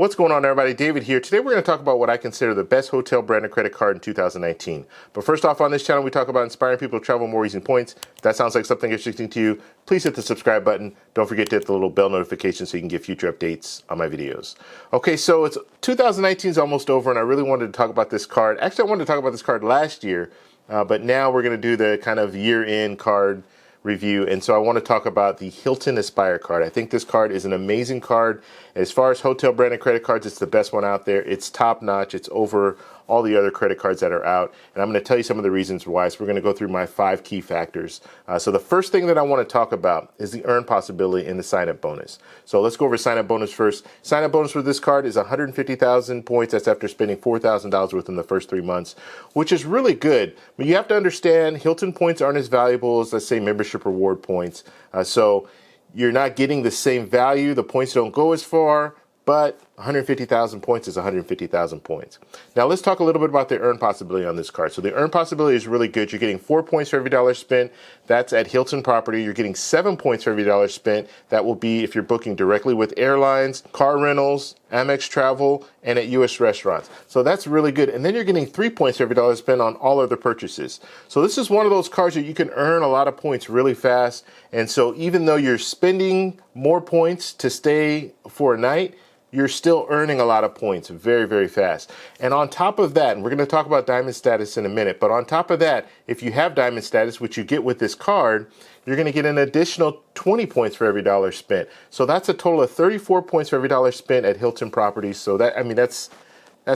What's going on, everybody? David here. Today we're going to talk about what I consider the best hotel branded credit card in 2019. But first off, on this channel we talk about inspiring people to travel more using points. If that sounds like something interesting to you, please hit the subscribe button. Don't forget to hit the little bell notification so you can get future updates on my videos. Okay, so 2019 is almost over, and I really wanted to talk about this card. Actually, I wanted to talk about this card last year, but now we're going to do the kind of year-end card review, and so I want to talk about the Hilton Aspire card. I think this card is an amazing card. As far as hotel branded credit cards, it's the best one out there. It's top notch. It's over all the other credit cards that are out, and I'm going to tell you some of the reasons why. So we're going to go through my 5 key factors. So the first thing that I want to talk about is the earn possibility and the sign-up bonus. So let's go over sign-up bonus first. Sign-up bonus for this card is 150,000 points. That's after spending $4,000 within the first 3 months, which is really good. But you have to understand, Hilton points aren't as valuable as, let's say, membership reward points. So you're not getting the same value. The points don't go as far, but 150,000 points is 150,000 points. Now let's talk a little bit about the earn possibility on this card. So the earn possibility is really good. You're getting 4 points for every dollar spent. That's at Hilton property. You're getting 7 points for every dollar spent. That will be if you're booking directly with airlines, car rentals, Amex Travel, and at U.S. restaurants. So that's really good. And then you're getting 3 points for every dollar spent on all other purchases. So this is one of those cards that you can earn a lot of points really fast. And so even though you're spending more points to stay for a night, you're still earning a lot of points very, very fast. And on top of that, and we're going to talk about diamond status in a minute, but on top of that, if you have diamond status, which you get with this card, you're going to get an additional 20 points for every dollar spent. So that's a total of 34 points for every dollar spent at Hilton properties. So that's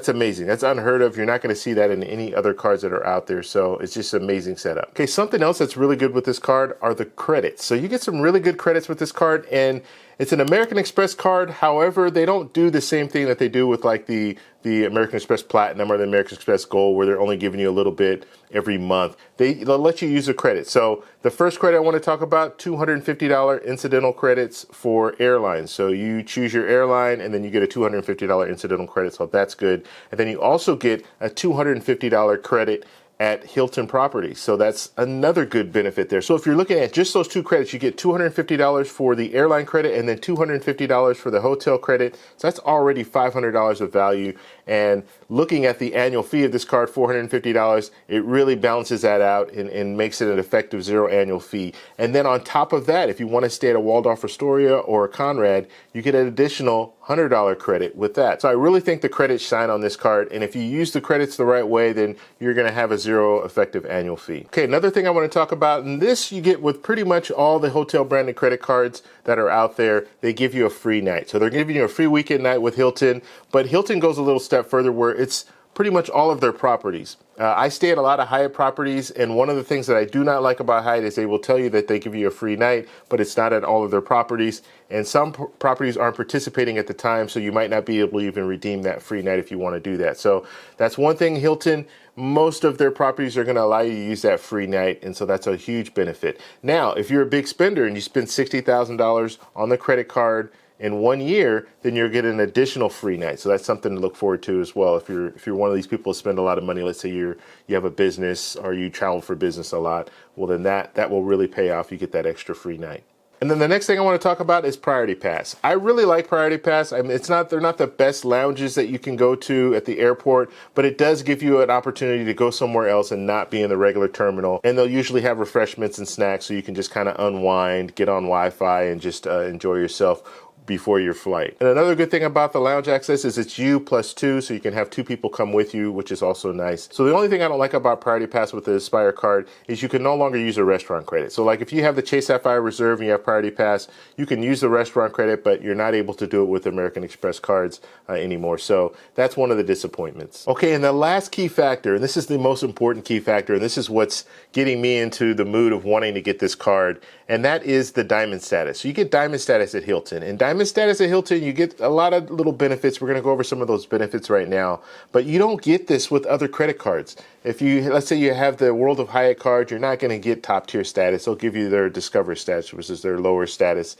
amazing. That's unheard of. You're not going to see that in any other cards that are out there. So it's just an amazing setup. Okay, something else that's really good with this card are the credits. So you get some really good credits with this card, and it's an American Express card. However, they don't do the same thing that they do with like the American Express Platinum or the American Express Gold, where they're only giving you a little bit every month. They'll let you use a credit. So the first credit I want to talk about, $250 incidental credits for airlines. So you choose your airline and then you get a $250 incidental credit. So that's good. And then you also get a $250 credit at Hilton properties. So that's another good benefit there. So if you're looking at just those 2 credits, you get $250 for the airline credit and then $250 for the hotel credit. So that's already $500 of value. And looking at the annual fee of this card, $450, it really balances that out and makes it an effective 0 annual fee. And then on top of that, if you want to stay at a Waldorf Astoria or a Conrad, you get an additional $100 credit with that. So I really think the credits shine on this card, and if you use the credits the right way, then you're going to have a 0 effective annual fee. Okay, another thing I want to talk about, and this you get with pretty much all the hotel branded credit cards that are out there, they give you a free night. So they're giving you a free weekend night with Hilton, but Hilton goes a little step further where it's pretty much all of their properties. I stay at a lot of Hyatt properties, and one of the things that I do not like about Hyatt is they will tell you that they give you a free night, but it's not at all of their properties. And some properties aren't participating at the time, so you might not be able to even redeem that free night if you want to do that. So that's one thing, Hilton, most of their properties are going to allow you to use that free night, and so that's a huge benefit. Now, if you're a big spender and you spend $60,000 on the credit card in 1 year, then you're getting an additional free night. So that's something to look forward to as well. If you're one of these people who spend a lot of money, let's say you have a business or you travel for business a lot, well then that will really pay off. You get that extra free night. And then the next thing I want to talk about is Priority Pass. I really like Priority Pass. I mean, they're not the best lounges that you can go to at the airport, but it does give you an opportunity to go somewhere else and not be in the regular terminal. And they'll usually have refreshments and snacks so you can just kind of unwind, get on Wi-Fi, and just enjoy yourself before your flight. And another good thing about the lounge access is it's you plus 2, so you can have 2 people come with you, which is also nice. So the only thing I don't like about Priority Pass with the Aspire card is you can no longer use a restaurant credit. So like if you have the Chase Sapphire Reserve and you have Priority Pass, you can use the restaurant credit, but you're not able to do it with American Express cards anymore. So that's one of the disappointments. Okay, and the last key factor, and this is the most important key factor, and this is what's getting me into the mood of wanting to get this card, and that is the diamond status. So you get diamond status at Hilton, and diamond status at Hilton, you get a lot of little benefits. We're going to go over some of those benefits right now, but you don't get this with other credit cards. If let's say you have the World of Hyatt card, you're not going to get top tier status. They'll give you their Discover status, which is their lower status.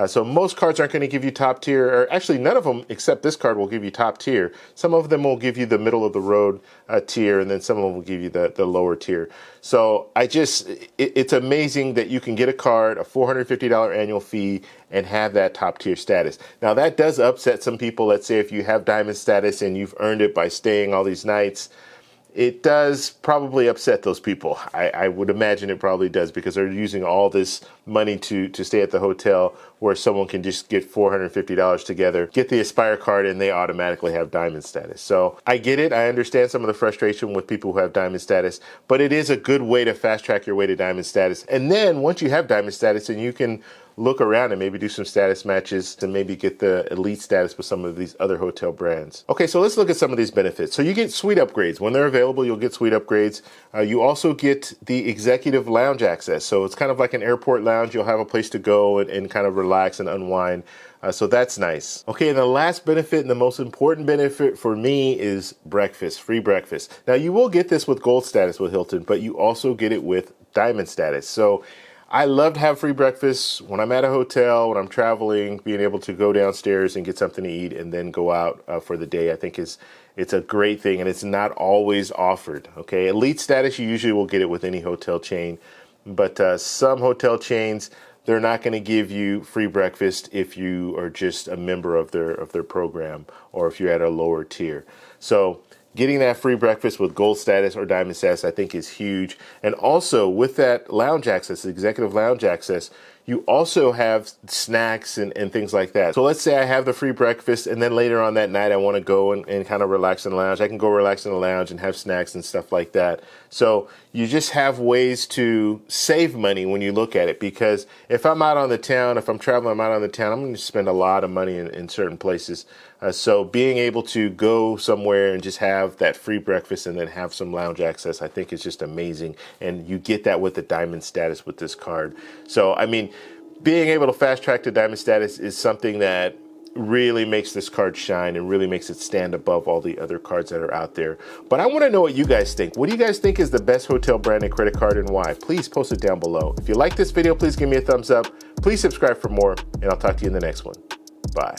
So most cards aren't going to give you top tier, or actually none of them except this card will give you top tier. Some of them will give you the middle of the road tier, and then some of them will give you the lower tier. So it's amazing that you can get a card, a $450 annual fee, and have that top tier status. Now that does upset some people. Let's say if you have diamond status and you've earned it by staying all these nights, it does probably upset those people. I would imagine it probably does, because they're using all this money to stay at the hotel, where someone can just get $450 together, get the Aspire card, and they automatically have diamond status. So I get it. I understand some of the frustration with people who have diamond status, but it is a good way to fast track your way to diamond status. And then once you have diamond status, then you can look around and maybe do some status matches and maybe get the elite status with some of these other hotel brands. Okay, so let's look at some of these benefits. So you get suite upgrades. When they're available, you'll get suite upgrades. You also get the executive lounge access. So it's kind of like an airport lounge. You'll have a place to go and kind of relax and unwind. So that's nice. Okay, and the last benefit and the most important benefit for me is breakfast, free breakfast. Now you will get this with gold status with Hilton, but you also get it with diamond status. So I love to have free breakfast when I'm at a hotel, when I'm traveling. Being able to go downstairs and get something to eat and then go out for the day, I think it's a great thing, and it's not always offered. Okay, elite status, you usually will get it with any hotel chain, but some hotel chains, they're not going to give you free breakfast if you are just a member of their program, or if you're at a lower tier. So getting that free breakfast with gold status or diamond status, I think, is huge. And also with that lounge access, executive lounge access, you also have snacks and things like that. So let's say I have the free breakfast, and then later on that night I want to go and kind of relax in the lounge. I can go relax in the lounge and have snacks and stuff like that. So you just have ways to save money when you look at it, because if I'm out on the town, if I'm traveling, I'm out on the town, I'm going to spend a lot of money in certain places. So being able to go somewhere and just have that free breakfast and then have some lounge access, I think is just amazing. And you get that with the diamond status with this card. So, I mean, being able to fast track to diamond status is something that really makes this card shine and really makes it stand above all the other cards that are out there. But I want to know what you guys think. What do you guys think is the best hotel branded credit card, and why? Please post it down below. If you like this video, please give me a thumbs up. Please subscribe for more, and I'll talk to you in the next one. Bye.